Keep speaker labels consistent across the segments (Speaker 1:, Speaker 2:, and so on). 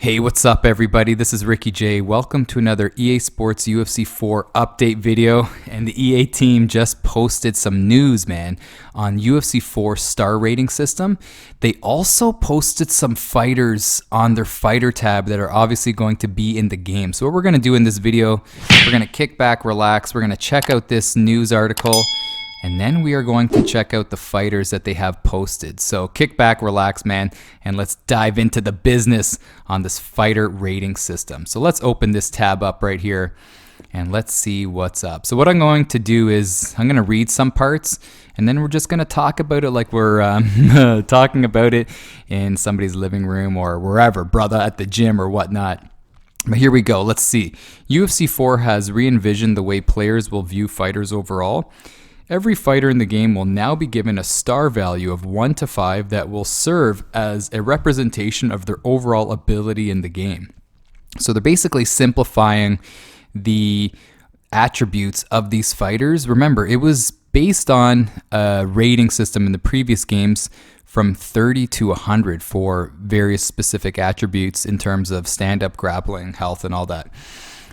Speaker 1: Hey, what's up everybody? This is Ricky J. Welcome to another EA Sports UFC 4 update video. And the EA team just posted some news, man, on UFC 4 star rating system. They also posted some fighters on their fighter tab that are obviously going to be in the game. So what we're going to do in this video, we're going to kick back, relax. We're going to check out this news article. And then we are going to check out the fighters that they have posted. So kick back, relax, man, and let's dive into the business on this fighter rating system. So let's open this tab up right here and let's see what's up. So what I'm going to do is I'm going to read some parts and then we're just going to talk about it like we're talking about it in somebody's living room or wherever, brother, at the gym or whatnot. But here we go. Let's see. UFC 4 has re-envisioned the way players will view fighters overall. Every fighter in the game will now be given a star value of 1 to 5 that will serve as a representation of their overall ability in the game. So they're basically simplifying the attributes of these fighters. Remember, it was based on a rating system in the previous games from 30 to 100 for various specific attributes in terms of stand-up, grappling, health, and all that.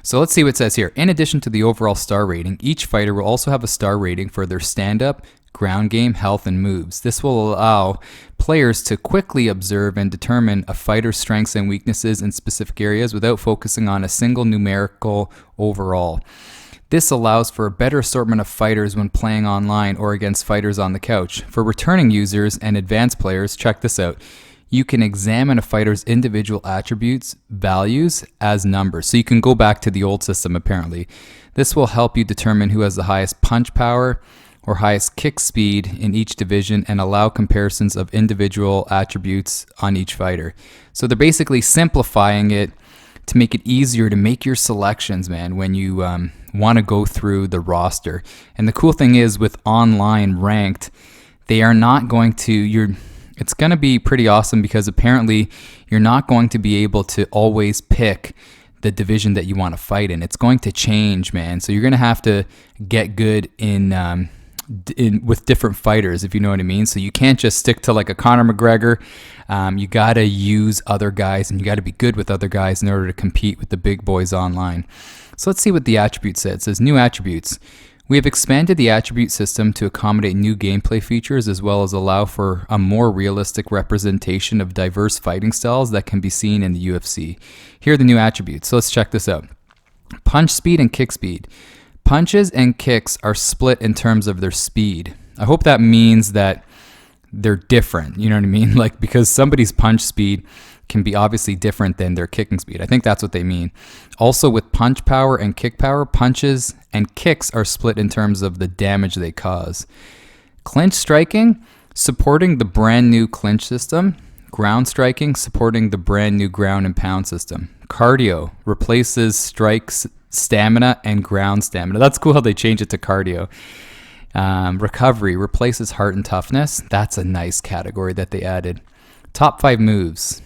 Speaker 1: So let's see what it says here. In addition to the overall star rating, each fighter will also have a star rating for their stand-up, ground game, health, and moves. This will allow players to quickly observe and determine a fighter's strengths and weaknesses in specific areas without focusing on a single numerical overall. This allows for a better assortment of fighters when playing online or against fighters on the couch. For returning users and advanced players, check this out. You can examine a fighter's individual attributes, values, as numbers. So you can go back to the old system apparently. This will help you determine who has the highest punch power or highest kick speed in each division and allow comparisons of individual attributes on each fighter. So they're basically simplifying it to make it easier to make your selections, man, when you want to go through the roster. And the cool thing is with online ranked, they are not going to, it's going to be pretty awesome because apparently you're not going to be able to always pick the division that you want to fight in. It's going to change, man. So you're going to have to get good in with different fighters, if you know what I mean. So you can't just stick to like a Conor McGregor. You got to use other guys and you got to be good with other guys in order to compete with the big boys online. So let's see what the attribute says. It says new attributes. We have expanded the attribute system to accommodate new gameplay features as well as allow for a more realistic representation of diverse fighting styles that can be seen in the UFC. Here are the new attributes. So let's check this out. Punch speed and kick speed. Punches and kicks are split in terms of their speed. I hope that means that they're different, you know what I mean? Like, because somebody's punch speed can be obviously different than their kicking speed. I think that's what they mean. Also with punch power and kick power, punches and kicks are split in terms of the damage they cause. Clinch striking, supporting the brand new clinch system. Ground striking, supporting the brand new ground and pound system. Cardio replaces strikes, stamina, and ground stamina. That's cool how they change it to cardio. Recovery replaces heart and toughness. That's a nice category that they added. Top 5 moves.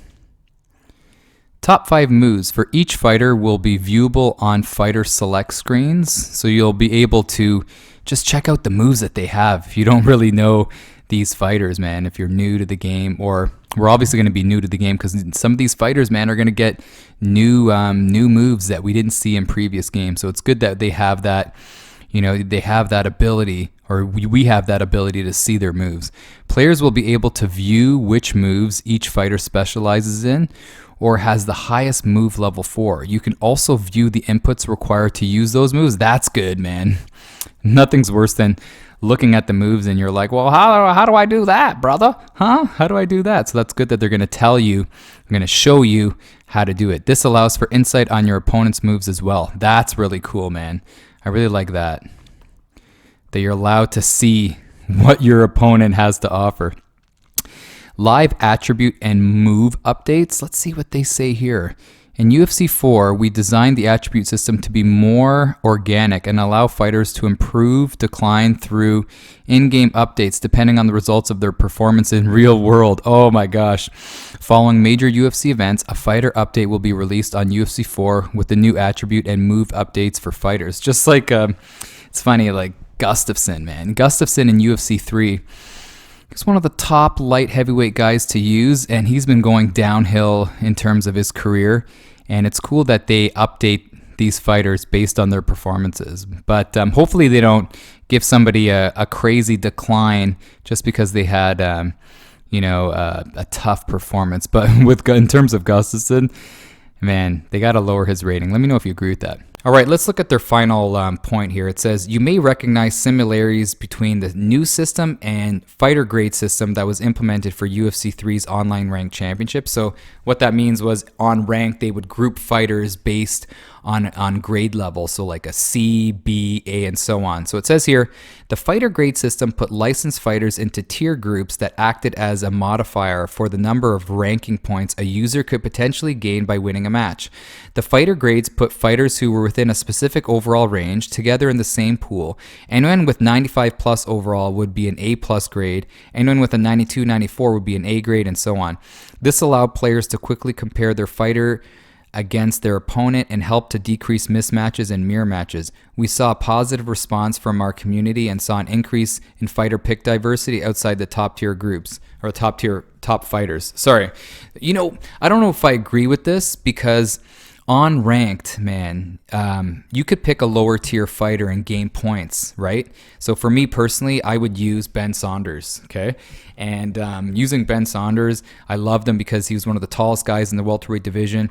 Speaker 1: Top 5 moves for each fighter will be viewable on fighter select screens. So you'll be able to just check out the moves that they have. If you don't really know these fighters, man, if you're new to the game, or we're obviously going to be new to the game because some of these fighters, man, are going to get new moves that we didn't see in previous games. So it's good that they have that, you know, they have that ability, or we have that ability to see their moves. Players will be able to view which moves each fighter specializes in or has the highest move level for. You can also view the inputs required to use those moves. That's good, man. Nothing's worse than looking at the moves and you're like, well, how do I do that, brother? Huh? How do I do that? So that's good that they're going to tell you, they're going to show you how to do it. This allows for insight on your opponent's moves as well. That's really cool, man. I really like that. That you're allowed to see what your opponent has to offer. Live attribute and move updates. Let's see what they say here. In UFC 4, we designed the attribute system to be more organic and allow fighters to improve, decline through in-game updates depending on the results of their performance in real world. Oh my gosh. Following major UFC events, a fighter update will be released on UFC 4 with the new attribute and move updates for fighters. Just like, it's funny, like Gustafsson, man. Gustafsson in UFC 3 He's one of the top light heavyweight guys to use, and he's been going downhill in terms of his career. And it's cool that they update these fighters based on their performances. But hopefully they don't give somebody a crazy decline just because they had, a tough performance. But in terms of Gustafsson, man, they got to lower his rating. Let me know if you agree with that. All right, let's look at their final point here. It says, you may recognize similarities between the new system and fighter grade system that was implemented for UFC 3's online ranked championship. So what that means was on rank, they would group fighters based on grade level. So like a C, B, A, and so on. So it says here, the fighter grade system put licensed fighters into tier groups that acted as a modifier for the number of ranking points a user could potentially gain by winning a match. The fighter grades put fighters who were within a specific overall range together in the same pool. Anyone with 95 plus overall would be an A plus grade. Anyone with a 92, 94 would be an A grade, and so on. This allowed players to quickly compare their fighter against their opponent and help to decrease mismatches and mirror matches. We saw a positive response from our community and saw an increase in fighter pick diversity outside the top tier groups, or top fighters. Sorry. I don't know if I agree with this, because on ranked, man, you could pick a lower tier fighter and gain points, right? So for me personally, I would use Ben Saunders, okay? And using Ben Saunders, I loved him because he was one of the tallest guys in the welterweight division.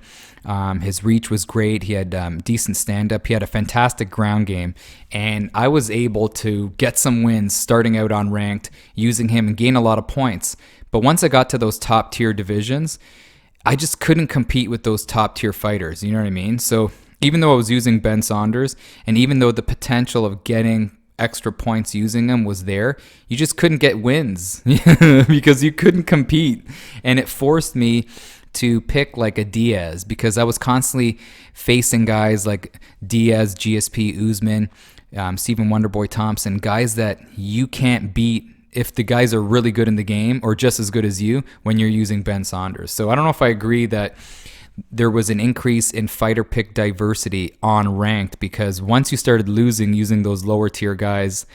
Speaker 1: His reach was great. He had decent stand-up. He had a fantastic ground game. And I was able to get some wins starting out on ranked using him and gain a lot of points. But once I got to those top tier divisions, I just couldn't compete with those top tier fighters. You know what I mean? So even though I was using Ben Saunders, and even though the potential of getting extra points using them was there, you just couldn't get wins because you couldn't compete. And it forced me to pick like a Diaz, because I was constantly facing guys like Diaz, GSP, Usman, Stephen Wonderboy Thompson, guys that you can't beat if the guys are really good in the game or just as good as you when you're using Ben Saunders. So I don't know if I agree that there was an increase in fighter pick diversity on ranked, because once you started losing using those lower tier guys,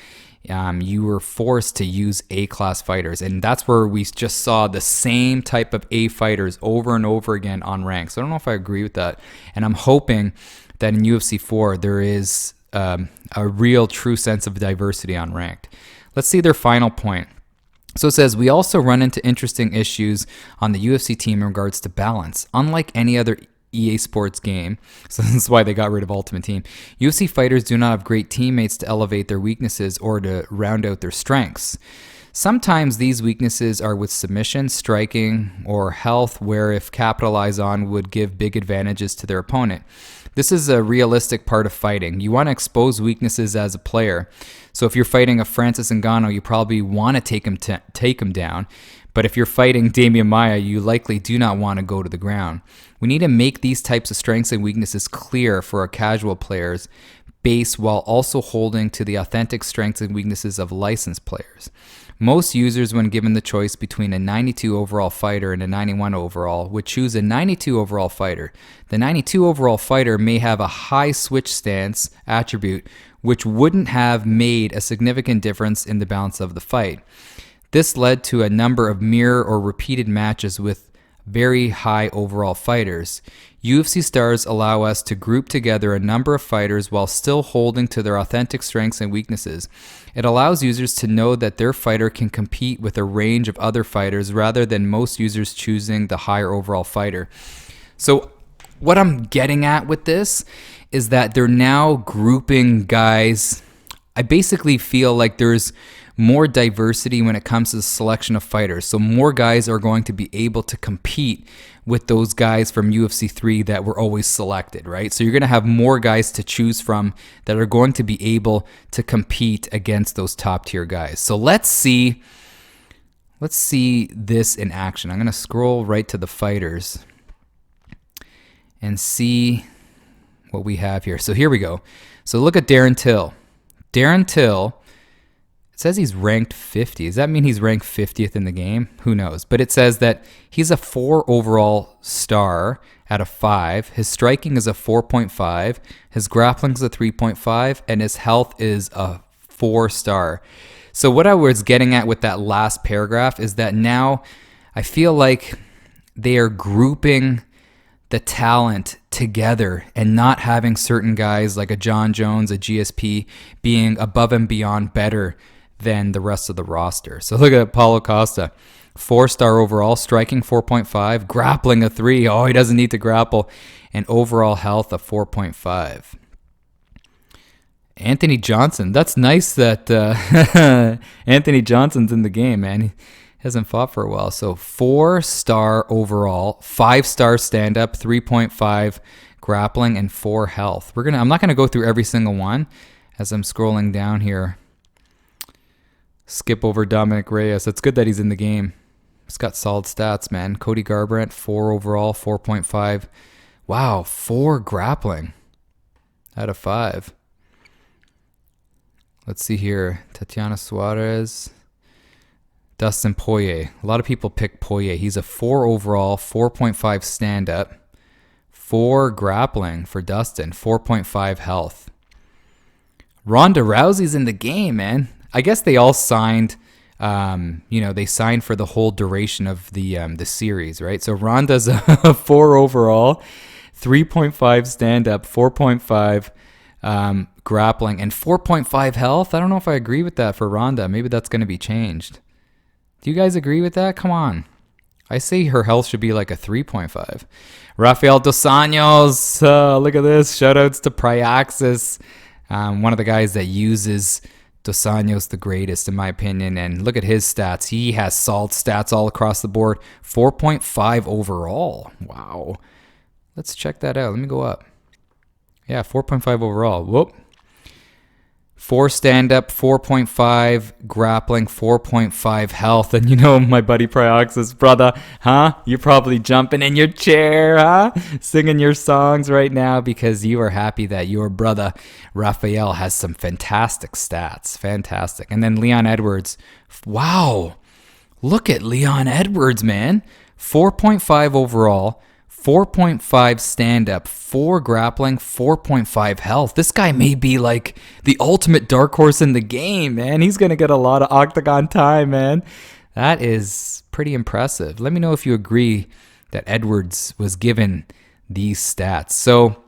Speaker 1: you were forced to use A-class fighters. And that's where we just saw the same type of A fighters over and over again on ranked. So I don't know if I agree with that. And I'm hoping that in UFC 4 there is a real true sense of diversity on ranked. Let's see their final point. So it says, we also run into interesting issues on the UFC team in regards to balance. Unlike any other EA Sports game, so this is why they got rid of Ultimate Team, UFC fighters do not have great teammates to elevate their weaknesses or to round out their strengths. Sometimes these weaknesses are with submission, striking, or health, where if capitalized on would give big advantages to their opponent. This is a realistic part of fighting. You want to expose weaknesses as a player. So if you're fighting a Francis Ngannou, you probably want to take him down. But if you're fighting Damian Maia, you likely do not want to go to the ground. We need to make these types of strengths and weaknesses clear for our casual players base, while also holding to the authentic strengths and weaknesses of licensed players. Most users, when given the choice between a 92 overall fighter and a 91 overall, would choose a 92 overall fighter. The 92 overall fighter may have a high switch stance attribute, which wouldn't have made a significant difference in the balance of the fight. This led to a number of mirror or repeated matches with very high overall fighters. UFC stars allow us to group together a number of fighters while still holding to their authentic strengths and weaknesses. It allows users to know that their fighter can compete with a range of other fighters rather than most users choosing the higher overall fighter. So what I'm getting at with this is that they're now grouping guys. I basically feel like there's more diversity when it comes to the selection of fighters. So more guys are going to be able to compete with those guys from UFC 3 that were always selected, right? So you're going to have more guys to choose from that are going to be able to compete against those top tier guys. So let's see this in action. I'm going to scroll right to the fighters and see what we have here. So here we go. So look at Darren Till. Darren Till, it says he's ranked 50. Does that mean he's ranked 50th in the game? Who knows? But it says that he's a 4 overall star out of 5. His striking is a 4.5. His grappling is a 3.5. And his health is a 4 star. So what I was getting at with that last paragraph is that now I feel like they are grouping the talent together and not having certain guys like a John Jones, a GSP, being above and beyond better than the rest of the roster. So look at Paula Costa, 4-star overall, striking 4.5, grappling a 3. Oh, he doesn't need to grapple, and overall health a 4.5. Anthony Johnson, that's nice that Anthony Johnson's in the game, man. He hasn't fought for a while. So 4-star overall, 5-star stand-up, 3.5 grappling, and 4 health. I'm not gonna go through every single one as I'm scrolling down here. Skip over Dominic Reyes. It's good that he's in the game. He's got solid stats, man. Cody Garbrandt, 4 overall, 4.5. Wow, 4 grappling out of 5. Let's see here. Tatiana Suarez. Dustin Poirier. A lot of people pick Poirier. He's a 4 overall, 4.5 stand-up, 4 grappling for Dustin, 4.5 health. Ronda Rousey's in the game, man. I guess they all signed, they signed for the whole duration of the series, right? So Ronda's a 4 overall, 3.5 stand-up, 4.5 grappling, and 4.5 health. I don't know if I agree with that for Ronda. Maybe that's going to be changed. Do you guys agree with that? Come on. I say her health should be like a 3.5. Rafael Dos Anjos. Look at this. Shoutouts to Pryaxis. One of the guys that uses Dos Anjos the greatest, in my opinion. And look at his stats. He has solid stats all across the board. 4.5 overall. Wow. Let's check that out. Let me go up. Yeah, 4.5 overall. Whoop. 4 stand-up, 4.5 grappling, 4.5 health. And you know, my buddy Pryoxis, brother, huh? You're probably jumping in your chair, huh? Singing your songs right now because you are happy that your brother Rafael has some fantastic stats. Fantastic. And then Leon Edwards. Wow. Look at Leon Edwards, man. 4.5 overall. 4.5 stand-up, 4 grappling, 4.5 health. This guy may be like the ultimate dark horse in the game, man. He's going to get a lot of octagon time, man. That is pretty impressive. Let me know if you agree that Edwards was given these stats. So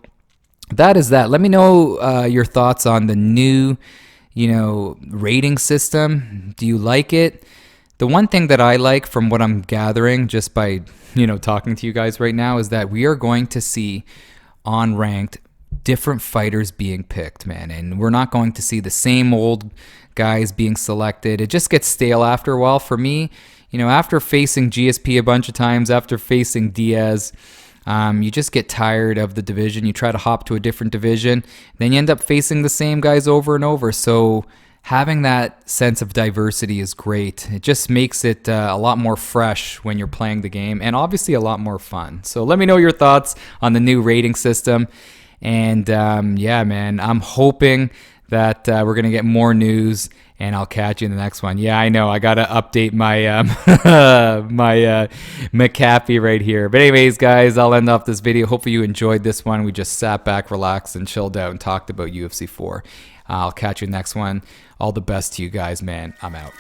Speaker 1: that is that. Let me know your thoughts on the new, rating system. Do you like it? The one thing that I like from what I'm gathering just by talking to you guys right now is that we are going to see on ranked different fighters being picked, man. And we're not going to see the same old guys being selected. It just gets stale after a while. For me, after facing GSP a bunch of times, after facing Diaz, you just get tired of the division. You try to hop to a different division. Then you end up facing the same guys over and over. So having that sense of diversity is great. It just makes it a lot more fresh when you're playing the game, and obviously a lot more fun. So let me know your thoughts on the new rating system. And yeah, man, I'm hoping that we're going to get more news, and I'll catch you in the next one. Yeah, I know. I got to update my my McAfee right here. But anyways, guys, I'll end off this video. Hopefully you enjoyed this one. We just sat back, relaxed, and chilled out and talked about UFC 4. I'll catch you next one. All the best to you guys, man. I'm out.